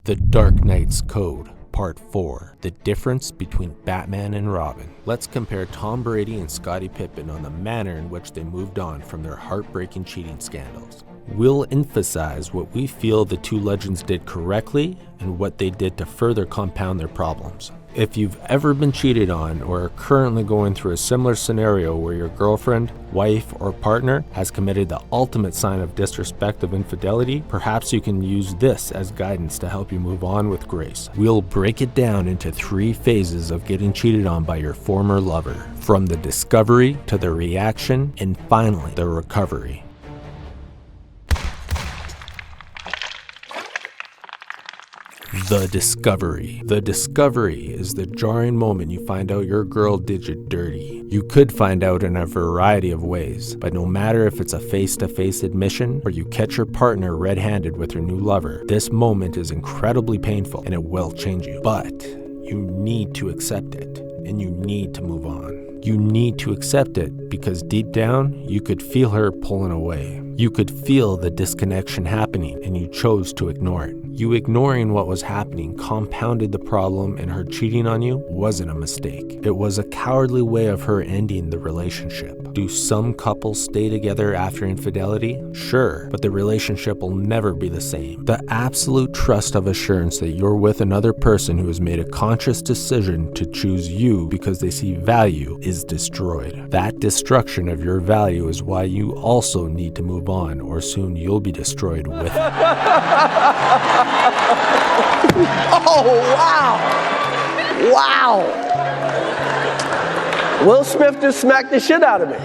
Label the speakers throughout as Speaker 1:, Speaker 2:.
Speaker 1: The Dark Knight's Code, Part 4, The Difference Between Batman and Robin. Let's compare Tom Brady and Scottie Pippen on the manner in which they moved on from their heartbreaking cheating scandals. We'll emphasize what we feel the two legends did correctly and what they did to further compound their problems. If you've ever been cheated on or are currently going through a similar scenario where your girlfriend, wife, or partner has committed the ultimate sign of disrespect of infidelity, perhaps you can use this as guidance to help you move on with grace. We'll break it down into 3 phases of getting cheated on by your former lover, from the discovery to the reaction, and finally the recovery. The discovery. The discovery is the jarring moment you find out your girl did you dirty. You could find out in a variety of ways, but no matter if it's a face-to-face admission or you catch your partner red-handed with her new lover, this moment is incredibly painful and it will change you. But you need to accept it and you need to move on. You need to accept it because deep down, you could feel her pulling away. You could feel the disconnection happening and you chose to ignore it. You ignoring what was happening compounded the problem, and her cheating on you wasn't a mistake. It was a cowardly way of her ending the relationship. Do some couples stay together after infidelity? Sure, but the relationship will never be the same. The absolute trust of assurance that you're with another person who has made a conscious decision to choose you because they see value is destroyed. That destruction of your value is why you also need to move on, or soon you'll be destroyed with it.
Speaker 2: Oh, wow. Wow. Will Smith just smacked the shit out of me.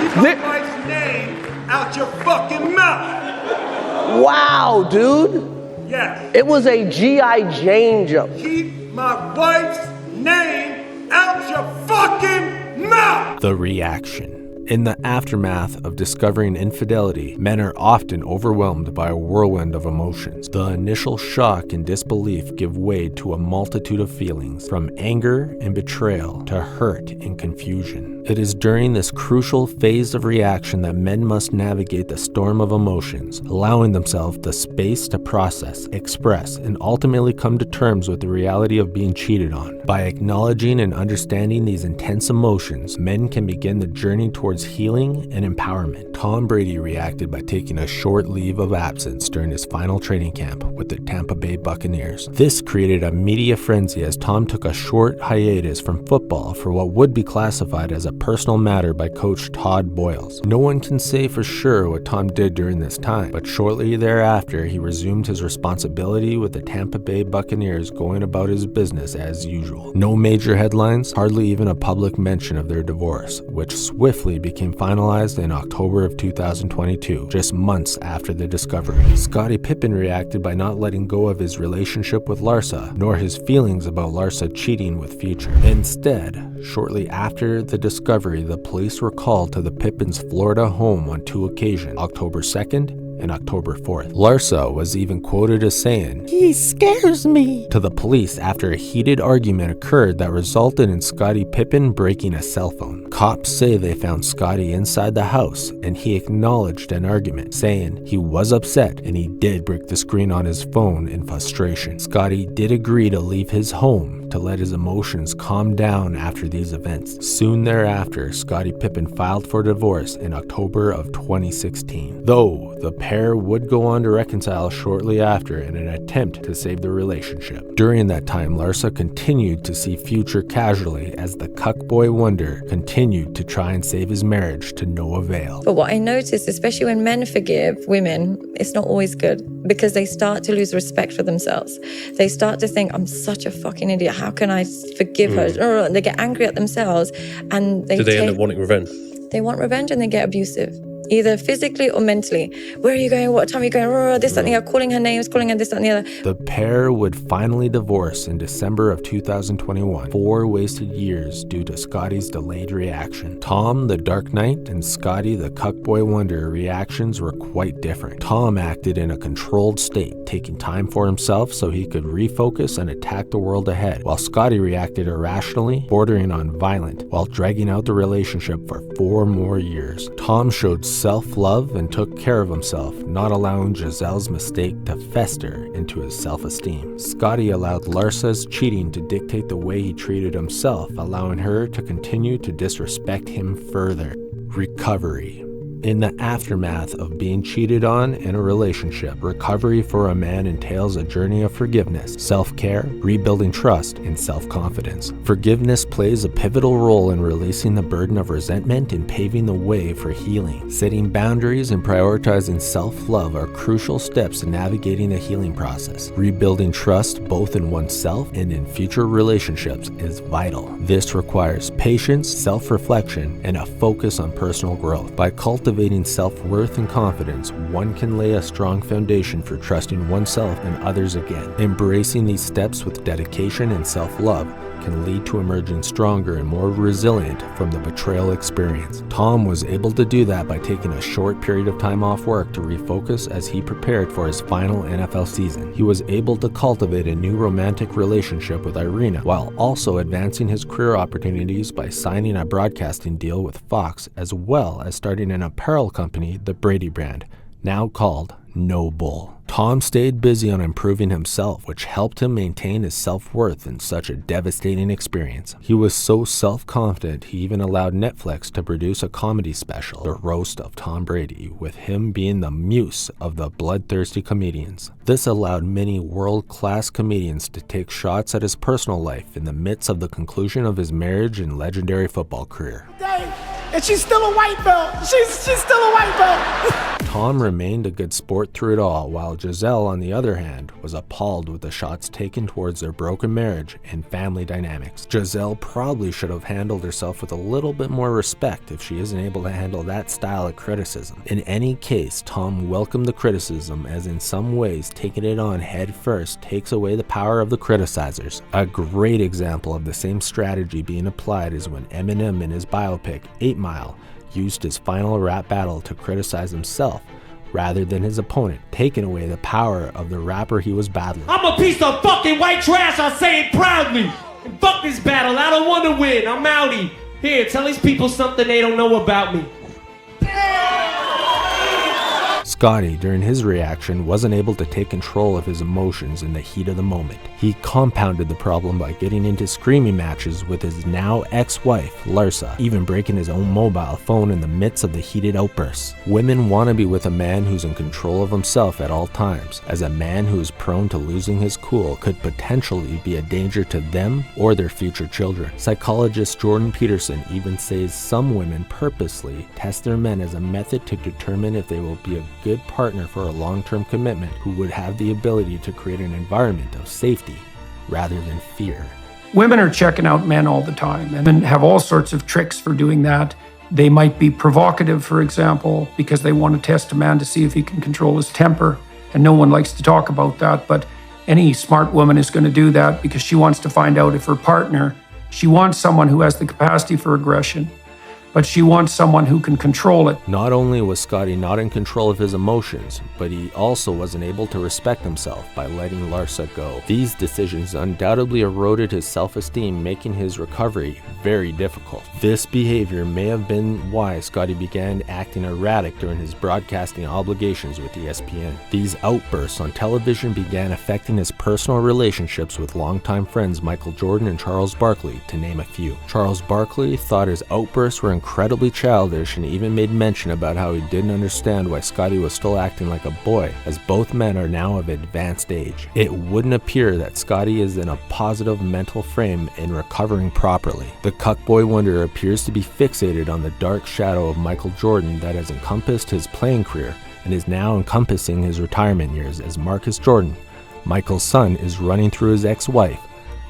Speaker 3: Keep my wife's name out your fucking mouth.
Speaker 2: Wow, dude.
Speaker 3: Yes.
Speaker 2: It was a G.I. Jane jump.
Speaker 3: Keep my wife's name out your fucking mouth.
Speaker 1: The reaction. In the aftermath of discovering infidelity, men are often overwhelmed by a whirlwind of emotions. The initial shock and disbelief give way to a multitude of feelings, from anger and betrayal to hurt and confusion. It is during this crucial phase of reaction that men must navigate the storm of emotions, allowing themselves the space to process, express, and ultimately come to terms with the reality of being cheated on. By acknowledging and understanding these intense emotions, men can begin the journey towards healing and empowerment. Tom Brady reacted by taking a short leave of absence during his final training camp with the Tampa Bay Buccaneers. This created a media frenzy as Tom took a short hiatus from football for what would be classified as a personal matter by coach Todd Boyles. No one can say for sure what Tom did during this time, but shortly thereafter he resumed his responsibility with the Tampa Bay Buccaneers, going about his business as usual. No major headlines, hardly even a public mention of their divorce, which swiftly became finalized in October of 2022, just months after the discovery. Scottie Pippen reacted by not letting go of his relationship with Larsa, nor his feelings about Larsa cheating with Future. Instead, shortly after the discovery, the police were called to the Pippins' Florida home on 2 occasions, October 2nd and October 4th. Larsa was even quoted as saying, "He scares me," to the police after a heated argument occurred that resulted in Scottie Pippen breaking a cell phone. Cops say they found Scottie inside the house and he acknowledged an argument, saying he was upset and he did break the screen on his phone in frustration. Scottie did agree to leave his home to let his emotions calm down after these events. Soon thereafter, Scottie Pippen filed for divorce in October of 2016, though the pair would go on to reconcile shortly after in an attempt to save the relationship. During that time, Larsa continued to see Future casually as the cuckboy wonder continued to try and save his marriage to no avail.
Speaker 4: But what I noticed, especially when men forgive women, it's not always good because they start to lose respect for themselves. They start to think, I'm such a fucking idiot. How can I forgive her? They get angry at themselves and
Speaker 5: Do they end up wanting revenge?
Speaker 4: They want revenge and they get abusive, either physically or mentally. Where are you going? What time are you going? This, that, and the other, calling her names, calling her this, that, and the other.
Speaker 1: The pair would finally divorce in December of 2021, 4 wasted years due to Scottie's delayed reaction. Tom, the Dark Knight, and Scottie, the Cuckboy Wonder, reactions were quite different. Tom acted in a controlled state, taking time for himself so he could refocus and attack the world ahead, while Scottie reacted irrationally, bordering on violent, while dragging out the relationship for 4 more years. Tom showed self-love and took care of himself, not allowing Giselle's mistake to fester into his self-esteem. Scottie allowed Larsa's cheating to dictate the way he treated himself, allowing her to continue to disrespect him further. Recovery. In the aftermath of being cheated on in a relationship, recovery for a man entails a journey of forgiveness, self-care, rebuilding trust, and self-confidence. Forgiveness plays a pivotal role in releasing the burden of resentment and paving the way for healing. Setting boundaries and prioritizing self-love are crucial steps in navigating the healing process. Rebuilding trust, both in oneself and in future relationships, is vital. This requires patience, self-reflection, and a focus on personal growth. By cultivating self-worth and confidence, one can lay a strong foundation for trusting oneself and others again. Embracing these steps with dedication and self-love can lead to emerging stronger and more resilient from the betrayal experience. Tom was able to do that by taking a short period of time off work to refocus as he prepared for his final NFL season. He was able to cultivate a new romantic relationship with Irina while also advancing his career opportunities by signing a broadcasting deal with Fox, as well as starting an apparel company, the Brady brand, now called No Bull. Tom stayed busy on improving himself, which helped him maintain his self-worth in such a devastating experience. He was so self-confident he even allowed Netflix to produce a comedy special, The Roast of Tom Brady, with him being the muse of the bloodthirsty comedians. This allowed many world-class comedians to take shots at his personal life in the midst of the conclusion of his marriage and legendary football career.
Speaker 5: And she's still a white belt. She's still a white belt.
Speaker 1: Tom remained a good sport through it all, while Giselle, on the other hand, was appalled with the shots taken towards their broken marriage and family dynamics. Giselle probably should have handled herself with a little bit more respect if she isn't able to handle that style of criticism. In any case, Tom welcomed the criticism, as in some ways taking it on head first takes away the power of the criticizers. A great example of the same strategy being applied is when Eminem in his biopic 8 Mile used his final rap battle to criticize himself rather than his opponent, taking away the power of the rapper he was battling.
Speaker 6: I'm a piece of fucking white trash, I say it proudly. And fuck this battle, I don't want to win, I'm outie. Here, tell these people something they don't know about me.
Speaker 1: Scottie, during his reaction, wasn't able to take control of his emotions in the heat of the moment. He compounded the problem by getting into screaming matches with his now ex-wife, Larsa, even breaking his own mobile phone in the midst of the heated outbursts. Women want to be with a man who's in control of himself at all times, as a man who is prone to losing his cool could potentially be a danger to them or their future children. Psychologist Jordan Peterson even says some women purposely test their men as a method to determine if they will be a good partner for a long-term commitment, who would have the ability to create an environment of safety rather than fear.
Speaker 5: Women are checking out men all the time and have all sorts of tricks for doing that. They might be provocative, for example, because they want to test a man to see if he can control his temper. And no one likes to talk about that, but any smart woman is going to do that because she wants to find out if her partner, she wants someone who has the capacity for aggression, but she wants someone who can control it.
Speaker 1: Not only was Scottie not in control of his emotions, but he also wasn't able to respect himself by letting Larsa go. These decisions undoubtedly eroded his self-esteem, making his recovery very difficult. This behavior may have been why Scottie began acting erratic during his broadcasting obligations with ESPN. These outbursts on television began affecting his personal relationships with longtime friends Michael Jordan and Charles Barkley, to name a few. Charles Barkley thought his outbursts were incredibly childish and even made mention about how he didn't understand why Scottie was still acting like a boy, as both men are now of advanced age. It wouldn't appear that Scottie is in a positive mental frame and recovering properly. The cuckboy wonder appears to be fixated on the dark shadow of Michael Jordan that has encompassed his playing career and is now encompassing his retirement years, as Marcus Jordan, Michael's son, is running through his ex-wife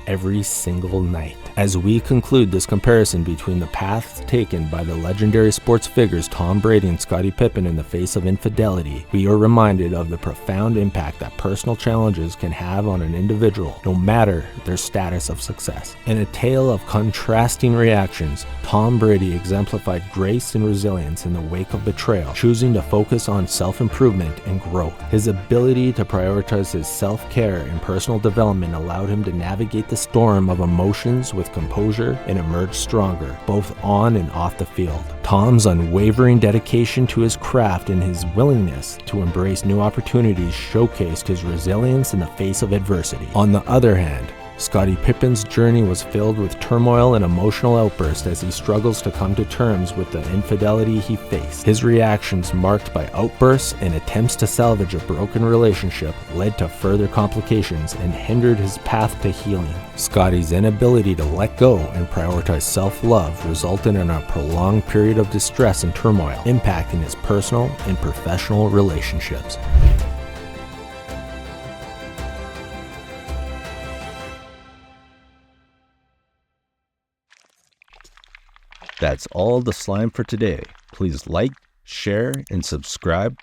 Speaker 1: every single night. As we conclude this comparison between the paths taken by the legendary sports figures Tom Brady and Scottie Pippen in the face of infidelity, we are reminded of the profound impact that personal challenges can have on an individual, no matter their status of success. In a tale of contrasting reactions, Tom Brady exemplified grace and resilience in the wake of betrayal, choosing to focus on self-improvement and growth. His ability to prioritize his self-care and personal development allowed him to navigate the storm of emotions with composure and emerged stronger, both on and off the field. Tom's unwavering dedication to his craft and his willingness to embrace new opportunities showcased his resilience in the face of adversity. On the other hand, Scottie Pippen's journey was filled with turmoil and emotional outbursts as he struggles to come to terms with the infidelity he faced. His reactions, marked by outbursts and attempts to salvage a broken relationship, led to further complications and hindered his path to healing. Scottie's inability to let go and prioritize self-love resulted in a prolonged period of distress and turmoil, impacting his personal and professional relationships.
Speaker 7: That's all the slime for today. Please like, share, and subscribe